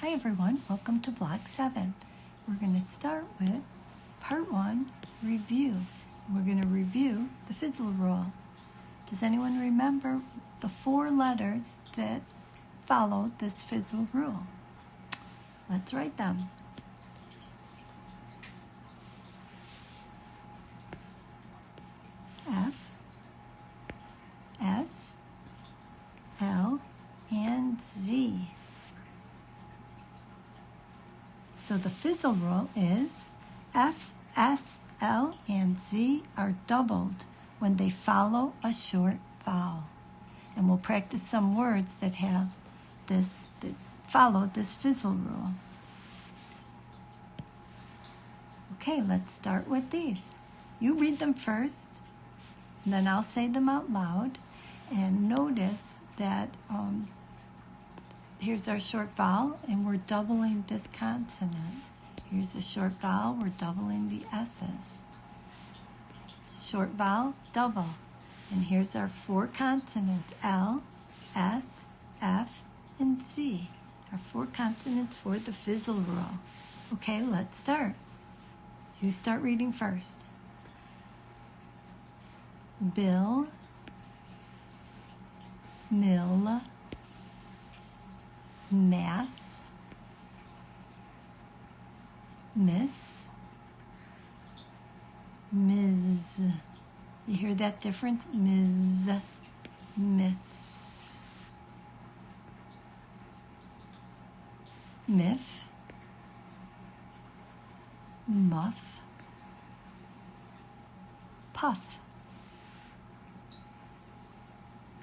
Hi everyone, welcome to Block 7. We're going to start with Part 1, Review. We're going to review the fizzle rule. Does anyone remember the 4 letters that follow this fizzle rule? Let's write them. F, S, L, and Z. So the fizzle rule is F, S, L, and Z are doubled when they follow a short vowel. And we'll practice some words that have this, that follow this fizzle rule. Okay, let's start with these. You read them first, and then I'll say them out loud. And notice that here's our short vowel, and we're doubling this consonant. Here's a short vowel, we're doubling the S's. Short vowel, double. And here's our 4 consonants, L, S, F, and Z. Our 4 consonants for the fizzle rule. Okay, let's start. You start reading first. Bill, mill, mass, miss, Ms. You hear that difference? Ms, miss, miff, muff, puff,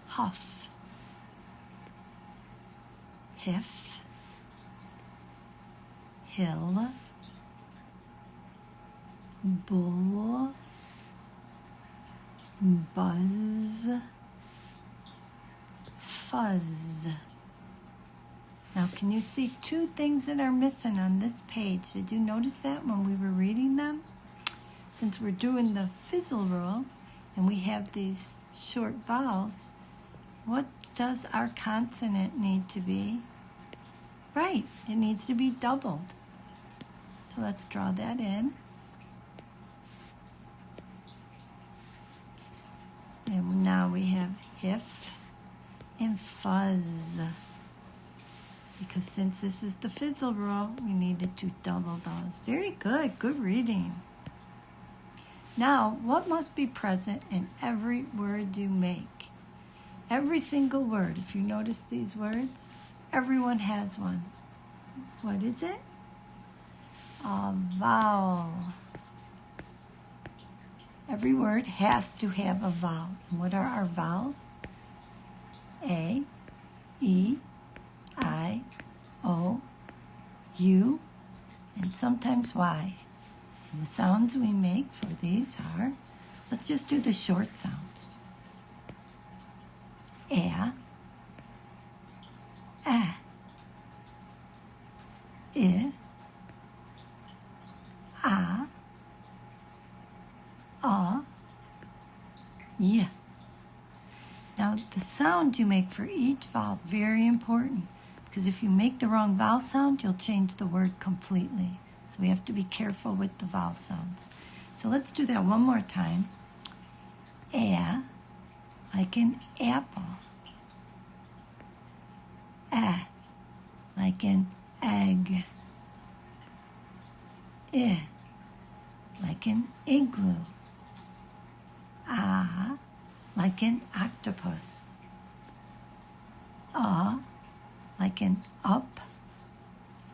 huff, hiff, hill, bull, buzz, fuzz. Now, can you see 2 things that are missing on this page? Did you notice that when we were reading them? Since we're doing the fizzle rule and we have these short vowels, what does our consonant need to be? Right, it needs to be doubled. So let's draw that in. And now we have hiff and fuzz. Because since this is the fizzle rule, we needed to double those. Very good, good reading. Now, what must be present in every word you make? Every single word, if you notice these words, everyone has one. What is it? A vowel. Every word has to have a vowel. And what are our vowels? A, E, I, O, U, and sometimes Y. And the sounds we make for these are, let's just do the short sounds. A, I, A, Y. Now, the sound you make for each vowel, very important, because if you make the wrong vowel sound, you'll change the word completely. So we have to be careful with the vowel sounds. So let's do that one more time. A, like an apple. A, like an egg. I, like an igloo. A, like an octopus. A, like an up.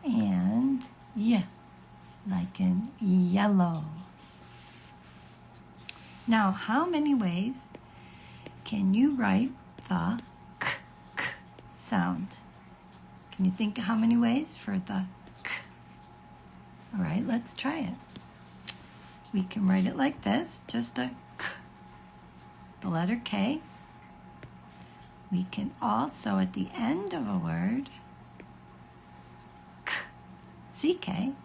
And Y, like an yellow. Now, how many ways can you write the k sound? Can you think of how many ways for the k? All right, let's try it. We can write it like this, just a k, the letter K. We can also, at the end of a word, k, CK.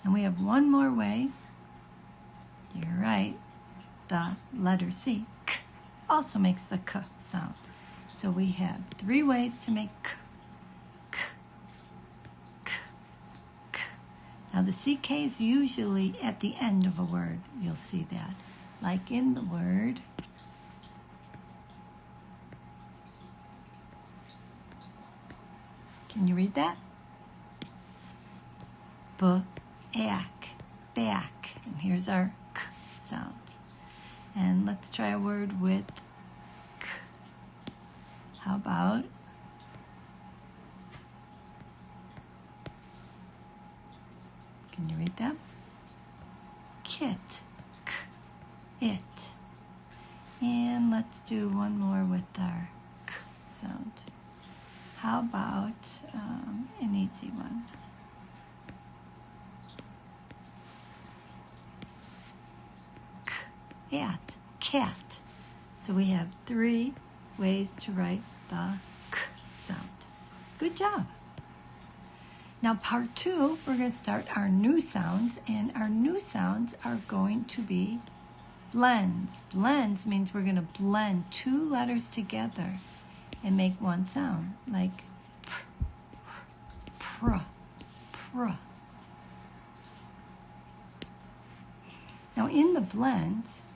And we have one more way. You're right. The letter C, k, also makes the k sound. So we have 3 ways to make k, k, Now the CK is usually at the end of a word. You'll see that. Like in the word can you read that? Back, back. And here's our k sound. And let's try a word with k. How about can you read that? Kit, k, it. And let's do one more with our k sound. How about an easy one? At, cat. So we have 3 ways to write the k sound. Good job. Now part 2, we're going to start our new sounds, and our new sounds are going to be blends. Blends means we're going to blend 2 letters together and make one sound, like pr, pr. Now in the blends,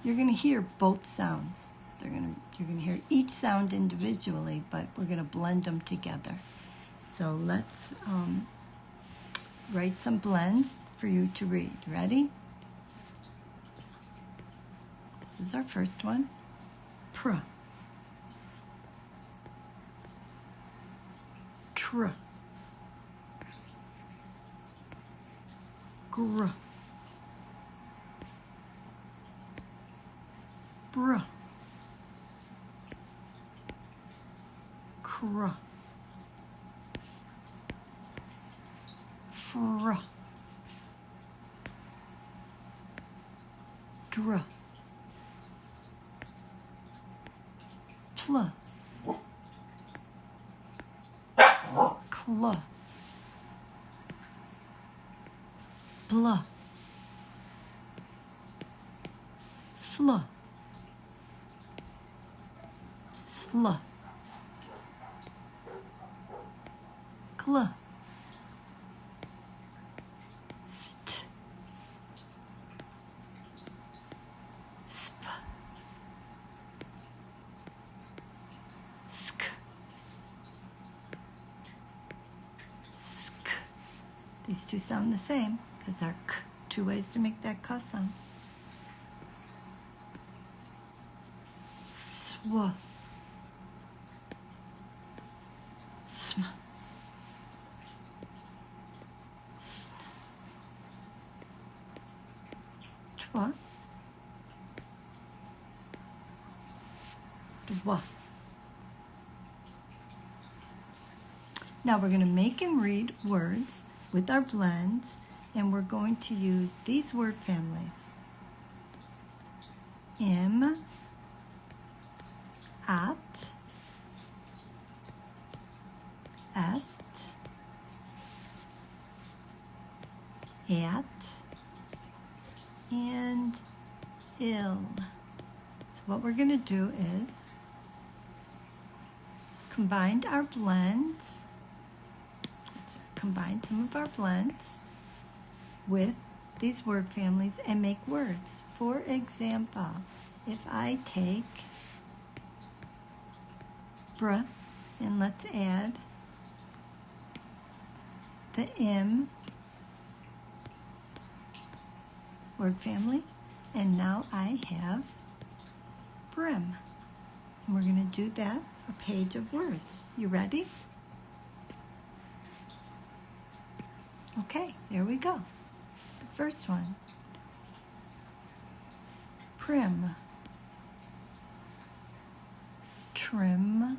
you're going to hear both sounds. You're going to hear each sound individually, but we're going to blend them together. So let's write some blends for you to read. Ready? This is our first one. Pr. Tr. Gr. Br. Cr. Fr. Dr. Pl. Cl. Bl. Fl. Sl. Gl. St. Sp. Sk. Sk. These two sound the same because there are 2 ways to make that k sound. Sw. Sm. Sn. Twa. Dwa. Now we're going to make and read words with our blends, and we're going to use these word families. Im, at, est, at, and ill. So what we're going to do is combine our blends, combine some of our blends with these word families and make words. For example, if I take br and let's add the im word family, and now I have brim. And we're going to do that a page of words. You ready? Okay, there we go. The first one. Prim. Trim.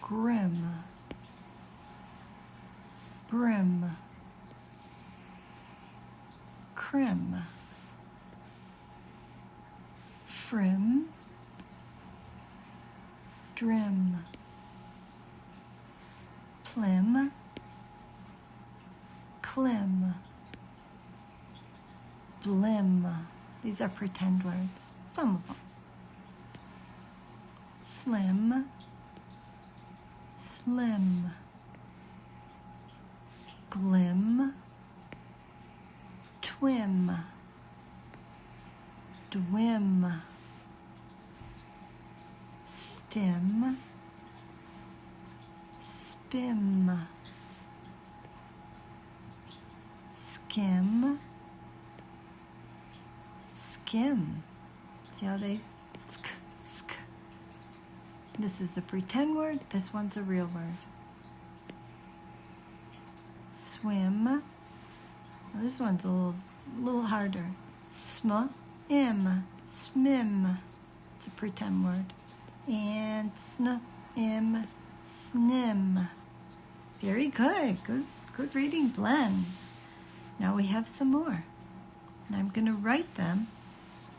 Grim. Brim. Crim. Frim. Drim. Plim. Clim. Blim. These are pretend words, some of them. Flim. Slim. glim, twim, dwim, stim, spim, skim, skim. See how they sk, sk. This is a pretend word, this one's a real word. Swim. Well, this one's a little harder. Sm, im, smim. It's a pretend word. And sn, im, snim. Very good. Good reading blends. Now we have some more. And I'm going to write them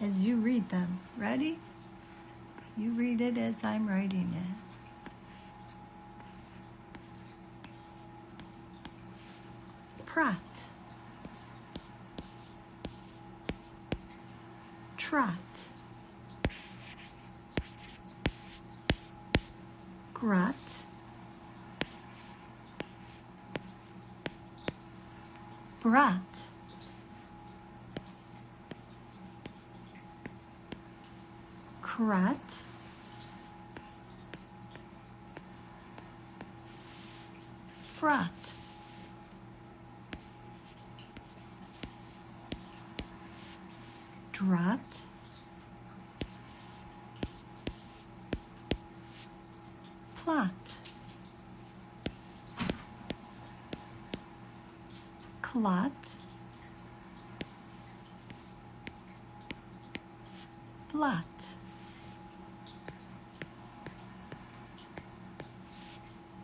as you read them. Ready? You read it as I'm writing it. Prat, trot, grot, brat, crat, frat, drot, plot, clot, blot,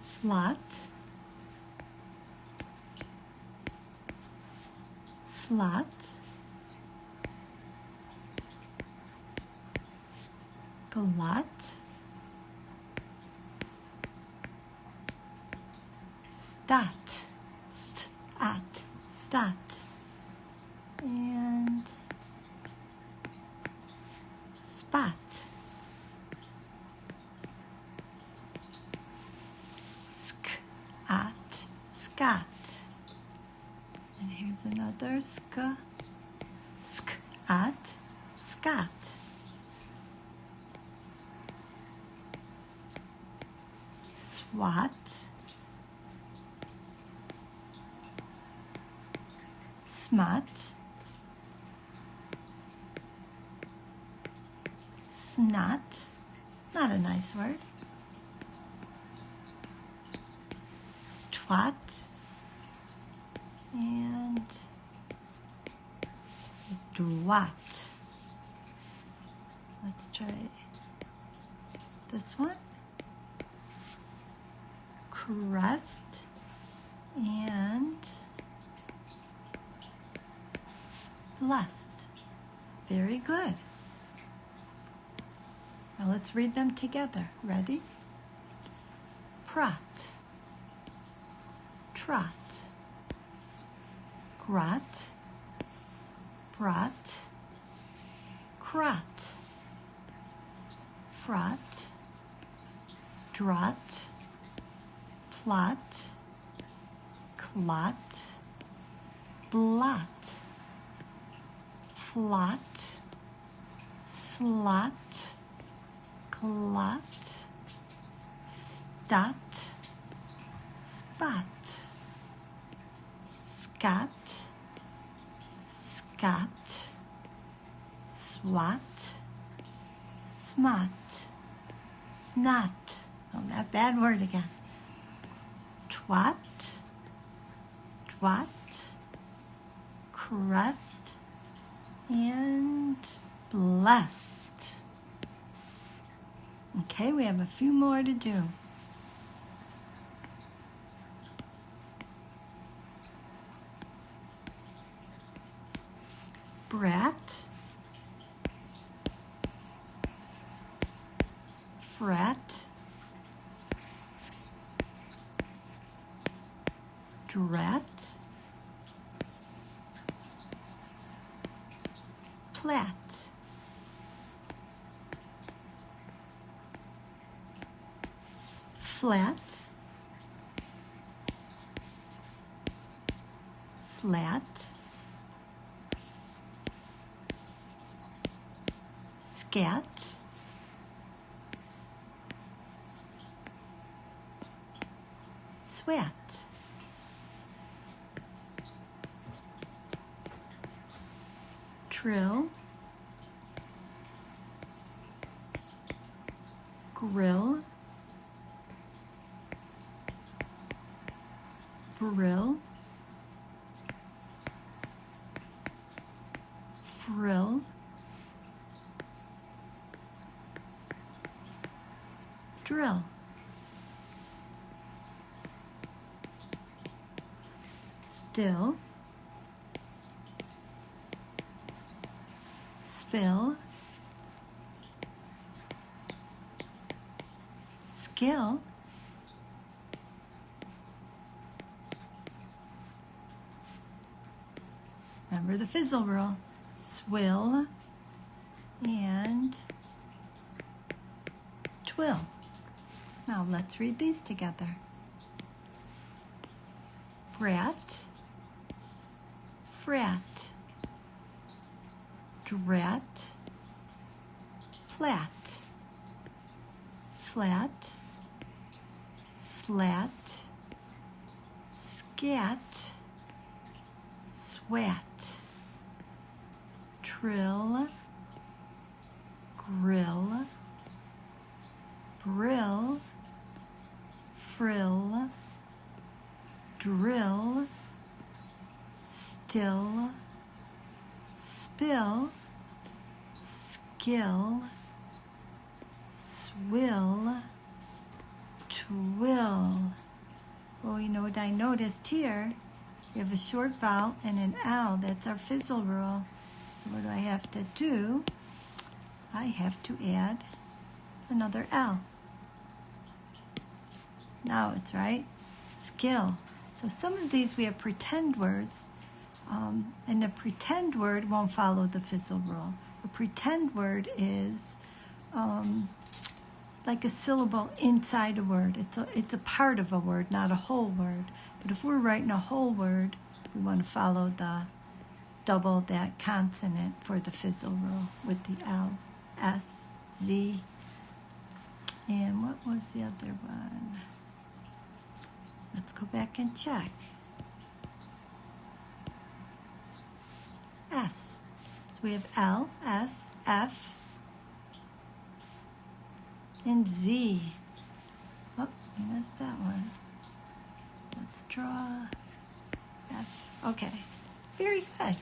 flot, slot, glot, stat, stat, and spot, scat, and here's another scat, scat, swat, smut, snot, not a nice word, twat, and dwat. Let's try this one. Crust and blessed. Very good. Now let's read them together. Ready? Prat, trot, grot, brat, crot, frat, drot, plot, clot, blot, flot, slot, clot, stat, spot, scat, scat, swat, smut, snot. Oh, that bad word again. Twat, twat, crust, and blessed. Okay, we have a few more to do. Brat, frat, drat, plat, flat, slat, scat, swat, trill, grill, brill, frill, drill, still, spill, skill, remember the fizzle rule, swill and twill. Now let's read these together. Brat, frat, drat, plat, flat, slat, scat, swat, trill, grill, brill, frill, drill, still, spill, skill, swill, twill. Well, you know what I noticed here? We have a short vowel and an L. That's our fizzle rule. So what do I have to do? I have to add another L. Now it's right. Skill. So some of these we have pretend words, and a pretend word won't follow the fizzle rule. A pretend word is like a syllable inside a word. It's a part of a word, not a whole word. But if we're writing a whole word, we want to follow the double that consonant for the fizzle rule with the L, S, Z. And what was the other one? Let's go back and check. S. So we have L, S, F, and Z. Oh, we missed that one. Let's draw F. Okay, very good.